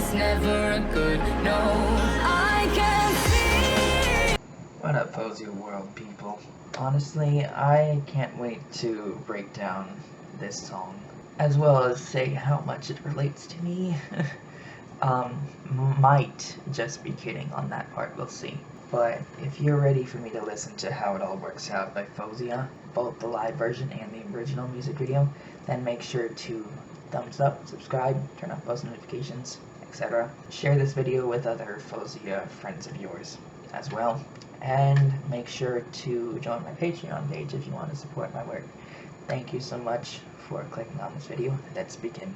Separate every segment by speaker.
Speaker 1: it's never a good no. I can see.
Speaker 2: What up, Faouzia world people? Honestly, I can't wait to break down this song, as well as say how much it relates to me. Might just be kidding on that part, we'll see. But if you're ready for me to listen to How It All Works Out by Faouzia, both the live version and the original music video, then make sure to thumbs up, subscribe, turn on post notifications, etc. Share this video with other Faouzia friends of yours as well. And make sure to join my Patreon page if you want to support my work. Thank you so much for clicking on this video. Let's begin.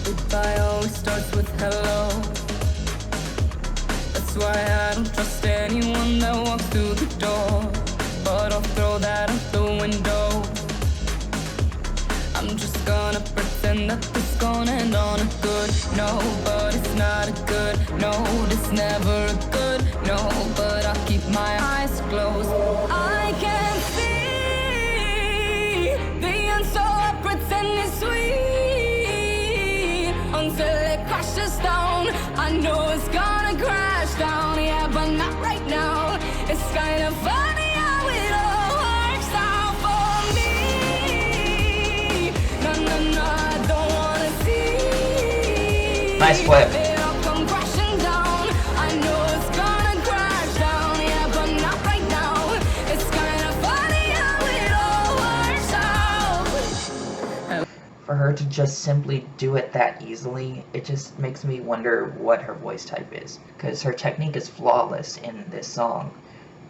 Speaker 1: Goodbye always starts with hello. That's why I don't trust anyone that walks through the door. But I'll throw that out the window. I'm just gonna pretend that this is gonna end on a good no. But it's not a good no. It's never a good no. But I'll keep my eyes closed. I can see the end, so I pretend it's sweet until it crashes down. I know it's gonna crash down, yeah, but not right now. It's kind of funny how it all works out for me. No, no, no, I don't wanna see
Speaker 2: Nice flip.
Speaker 1: it all come crashing down. I know it's gonna crash down, yeah, but not right now. It's kind of funny how it all works out.
Speaker 2: For her to just simply do it that easily, it just makes me wonder what her voice type is. Because her technique is flawless in this song,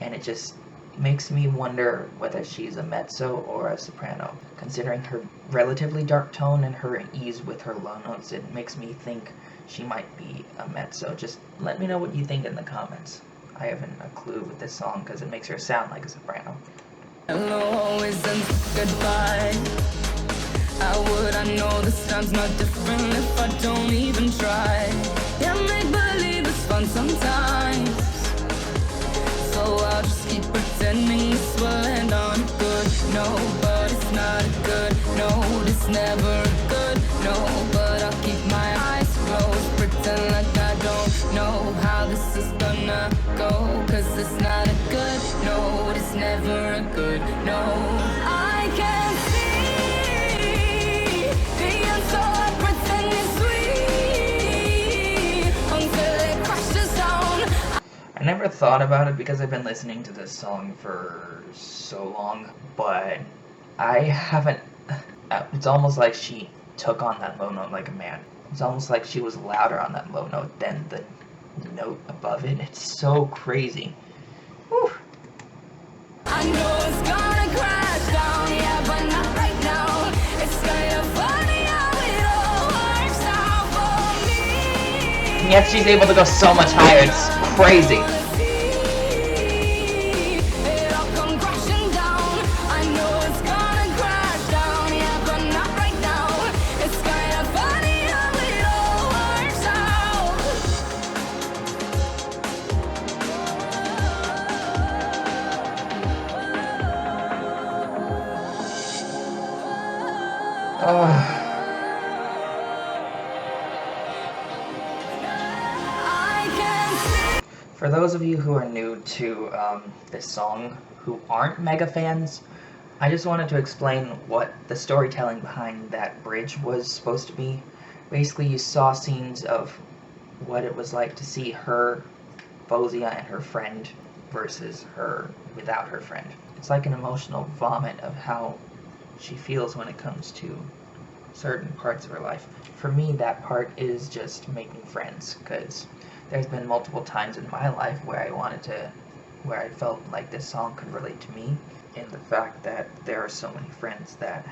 Speaker 2: and it just makes me wonder whether she's a mezzo or a soprano. Considering her relatively dark tone and her ease with her low notes, it makes me think she might be a mezzo. Just let me know what you think in the comments. I haven't a clue with this song because it makes her sound like a soprano.
Speaker 1: Hello always ends with goodbye. How would I know this time's not different if I don't even try? Yeah, make believe it's fun sometimes, so I'll just keep pretending this will end on a good no. But it's not a good no. It's never a good no. But I'll keep my eyes closed, pretend like I don't know how this is gonna go. Cause it's not a good no. It's never a good no. I can see the end, so I pretend it's sweet until it crashes down.
Speaker 2: I never thought about it because I've been listening to this song for so long, but I haven't. It's almost like she took on that low note like a man. It's almost like she was louder on that low note than the note above it. It's so crazy. Whew.
Speaker 1: I know it's gonna crash down, yeah, but not right now. It's kind of funny how it all works out for me.
Speaker 2: And yet she's able to go so much higher. It's crazy.
Speaker 1: It all come crashing down. I know it's gonna crash down, yeah, but not right now. It's kind of funny how it all works out. I can see.
Speaker 2: For those of you who are new to this song, who aren't mega fans, I just wanted to explain what the storytelling behind that bridge was supposed to be. Basically, you saw scenes of what it was like to see her, Faouzia, and her friend versus her without her friend. It's like an emotional vomit of how she feels when it comes to certain parts of her life. For me, that part is just making friends, because there's been multiple times in my life where I felt like this song could relate to me, in the fact that there are so many friends that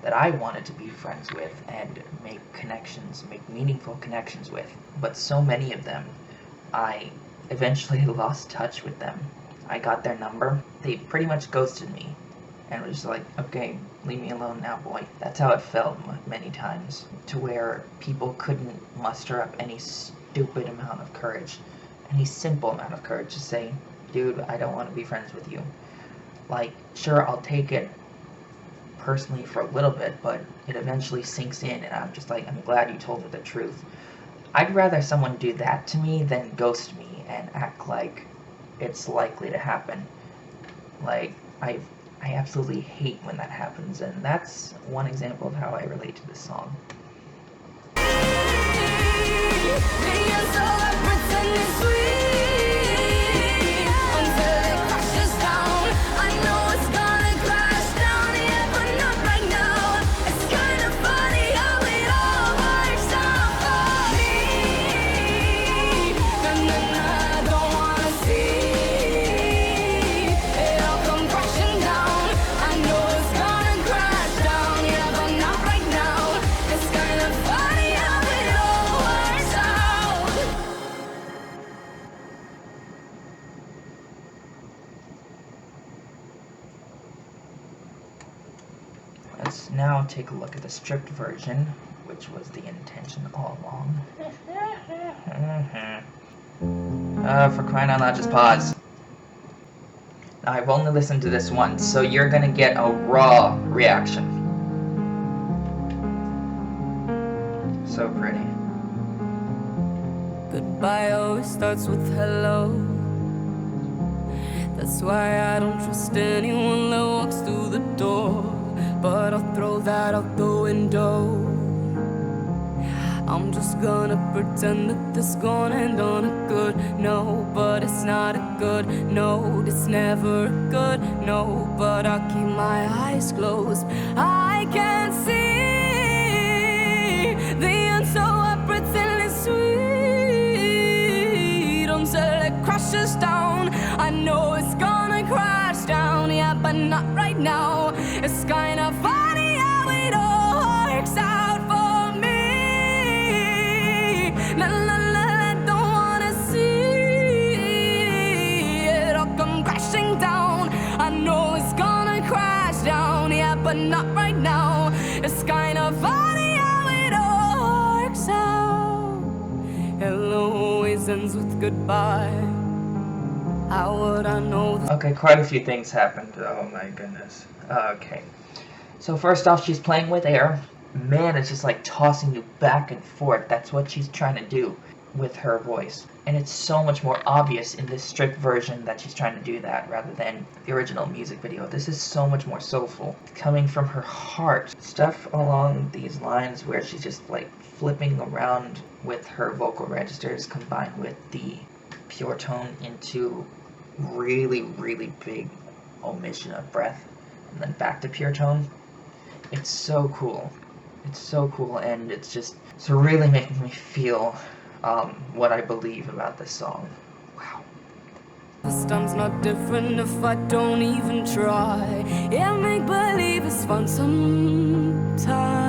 Speaker 2: I wanted to be friends with and make connections, make meaningful connections with. But so many of them, I eventually lost touch with them. I got their number, they pretty much ghosted me, and was just like, okay, leave me alone now, boy. That's how it felt many times, to where people couldn't muster up any stupid amount of courage, any simple amount of courage to say, dude, I don't want to be friends with you. Like, sure, I'll take it personally for a little bit, but it eventually sinks in, and I'm just like, I'm glad you told her the truth. I'd rather someone do that to me than ghost me and act like it's likely to happen. Like, I absolutely hate when that happens, and that's one example of how I relate to this song. Let's now take a look at the stripped version, which was the intention all along. For crying out loud, just pause. Now, I've only listened to this once, so you're gonna get a raw reaction. So pretty.
Speaker 1: Goodbye always starts with hello. That's why I don't trust anyone that walks through the door. But I'll throw that out the window. I'm just gonna pretend that this gonna end on a good note. But it's not a good note, it's never a good note. But I'll keep my eyes closed. I can't see the end, so I pretend it's sweet until it crashes down. I know it's gonna crash down, yeah, but not right now. It's kinda funny how it all works out for me. La la la, I don't wanna see it all come crashing down. I know it's gonna crash down, yeah, but not right now. It's kinda funny how it all works out. It always ends with goodbye. How would I know?
Speaker 2: Okay, quite a few things happened. Oh my goodness. Okay. So first off, she's playing with air. Man, it's just like tossing you back and forth. That's what she's trying to do with her voice. And it's so much more obvious in this stripped version that she's trying to do that rather than the original music video. This is so much more soulful, coming from her heart. Stuff along these lines where she's just like flipping around with her vocal registers combined with the pure tone into really, really big omission of breath and then back to pure tone. It's so cool. It's so cool, and it's really making me feel what I believe about this song. Wow.
Speaker 1: This time's not different if I don't even try. Yeah, make believe is fun sometimes.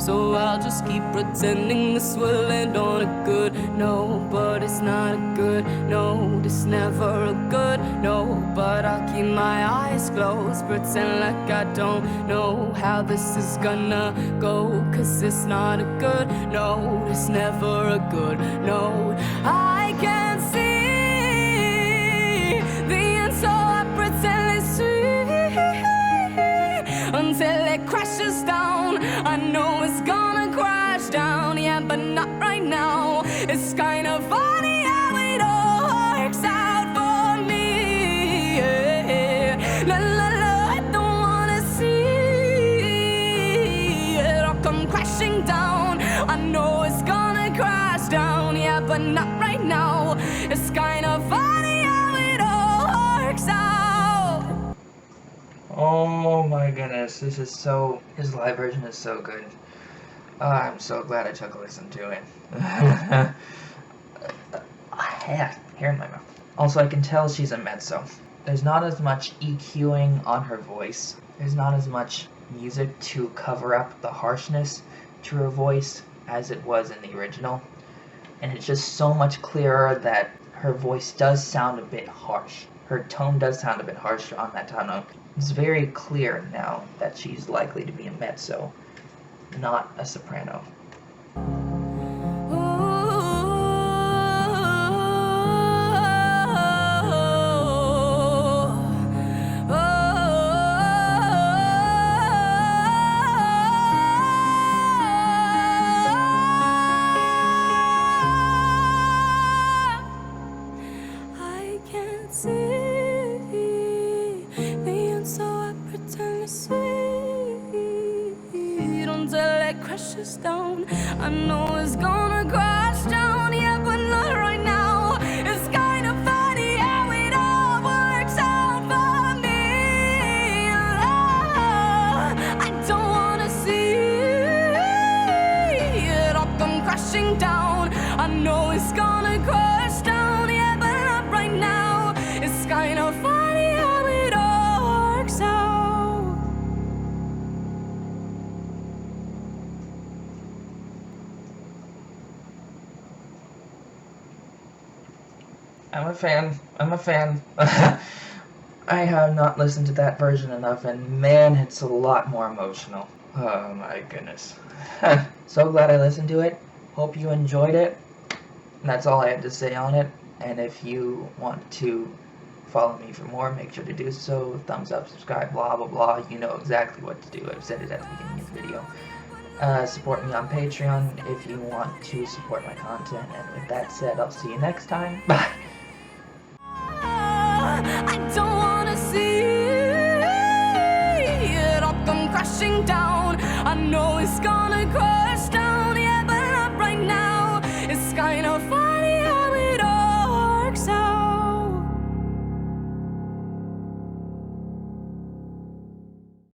Speaker 1: So I'll just keep pretending this will end on a good note. But it's not a good note, it's never a good note. But I'll keep my eyes closed, pretend like I don't know how this is gonna go. Cause it's not a good note, it's never a good note. I can't see the end, so I pretend it's sweet until it crashes down. I know it's gonna crash down, yeah, but not right now. It's kind of funny how it all works out for me. Yeah. La la la, I don't wanna see it all come crashing down. I know it's gonna crash down, yeah, but not right now. It's kind of funny how it all works out.
Speaker 2: Oh my goodness, his live version is so good. I'm so glad I took a listen to it. Hair in my mouth. Also, I can tell she's a mezzo. There's not as much EQing on her voice. There's not as much music to cover up the harshness to her voice as it was in the original. And it's just so much clearer that her voice does sound a bit harsh. Her tone does sound a bit harsh on that top note. It's very clear now that she's likely to be a mezzo, not a soprano.
Speaker 1: wanna see until it crashes down. I know it's gonna crash down, yeah, but not right now. It's kind of funny how it all works out for me. I don't wanna see it all come crashing down. I know it's gonna crash down, yeah, but not right now. It's kind of funny how it all works out.
Speaker 2: I'm a fan. I'm a fan. I have not listened to that version enough, and man, it's a lot more emotional. Oh my goodness. So glad I listened to it. Hope you enjoyed it. And that's all I have to say on it. And if you want to follow me for more, make sure to do so. Thumbs up, subscribe, blah blah blah. You know exactly what to do. I've said it at the beginning of the video. Support me on Patreon if you want to support my content. And with that said, I'll see you next time. Bye.
Speaker 1: I don't wanna see it all come crashing down. I know it's gonna crash.